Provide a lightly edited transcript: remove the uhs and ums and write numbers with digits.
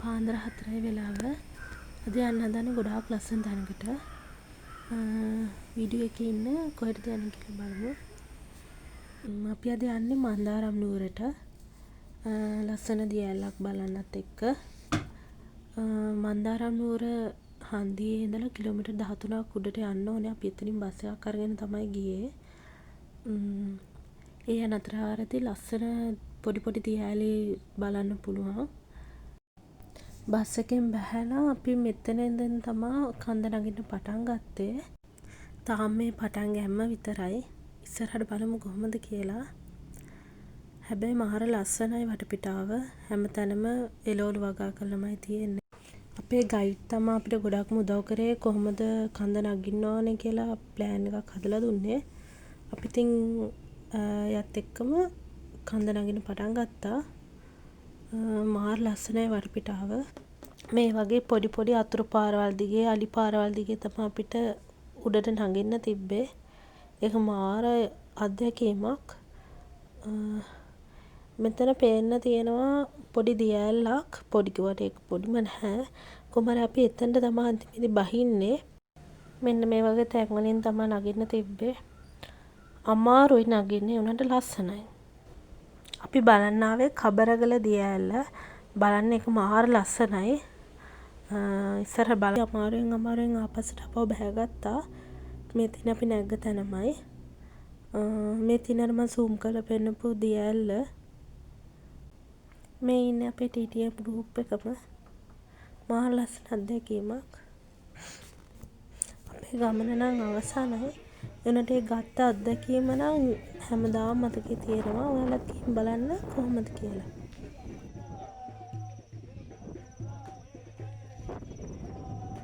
පාන්දර 4යි වෙලාව. අද යන්න හදන්නේ ගොඩාක් ලස්සන තැනකට. වීඩියෝ එකේ ඉන්න කොහෙටද යන්නේ කියලා බලමු. අපි අද යන්නේ මන්දාරම් නුවරට. ලස්සන දිය ඇල්ලක් බලන්නත් එක්ක. මන්දාරම් නුවර හන්දියේ ඉඳලා කිලෝමීටර් 13ක් උඩට යන්න ඕනේ. අපි එතනින් බස් එකක් අරගෙන තමයි ගියේ. ඒ යන අතරාරදී ලස්සන පොඩි පොඩි දිය ඇලි බලන්න පුළුවන්. බස් එකෙන් බැහැලා අපි මෙතන ඉඳන් තමා කන්ද නගින්න පටන් ගත්තේ. තාම මේ පටන් ගැම්ම විතරයි. ඉස්සරහට බලමු කොහොමද කියලා. හැබැයි මහර ලස්සනයි වටපිටාව. හැමතැනම එළවලු වගා කරලාමයි තියෙන්නේ. අපේ ගයිඩ් තමා අපිට ගොඩක්ම උදව් කරේ කොහොමද කන්ද නගින්න ඕනේ කියලා ප්ලෑන් එකක් හදලා දුන්නේ. අපි ඉතින් යත් එක්කම කන්ද නගින්න පටන් ගත්තා. මාර ලස්සනයි වටපිටාව. මේ වගේ පොඩි පොඩි අතුරු පාරවල් දිගේ අලි පාරවල් දිගේ තමයි අපිට උඩට නගින්න තිබ්බේ. ඒක මාර අත්දැකීමක්. මෙතන පේන්න තියෙනවා පොඩි දිය ඇල්ලක්. පොඩි කිව්වට ඒක පොඩිම නැහැ. කොහොම හරි අපි එතනට තමයි අන්තිමේදී බහින්නේ. මෙන්න මේ වගේ තැන් වලින් තමයි නගින්න තිබ්බේ. අමාරුයි නගින්න. ඒ උනට ලස්සනයි. අපි බලන්න ආවේ කබරගල දිය ඇල්ල. බලන්න ඒක මාර ලස්සනයි. ඉස්සර බලන්න අමාරුවෙන් ආපස්සට අපව බැහැගත්තා. මේ තින අපි නැග්ග තැනමයි. මේ තිනට මම zoom කරලා පෙන්නපු දිය ඇල්ල. මේ ඉන්නේ අපේ TTM group එකම. මාර ලස්සන අත්දැකීමක්. අපේ ගමන නම් අවසానයි. එනට ඒ ගත්ත අත්දැකීම නම් හැමදාම මතකේ තියෙනවා. ඔයාලත් ගිහින් බලන්න කොහොමද කියලා.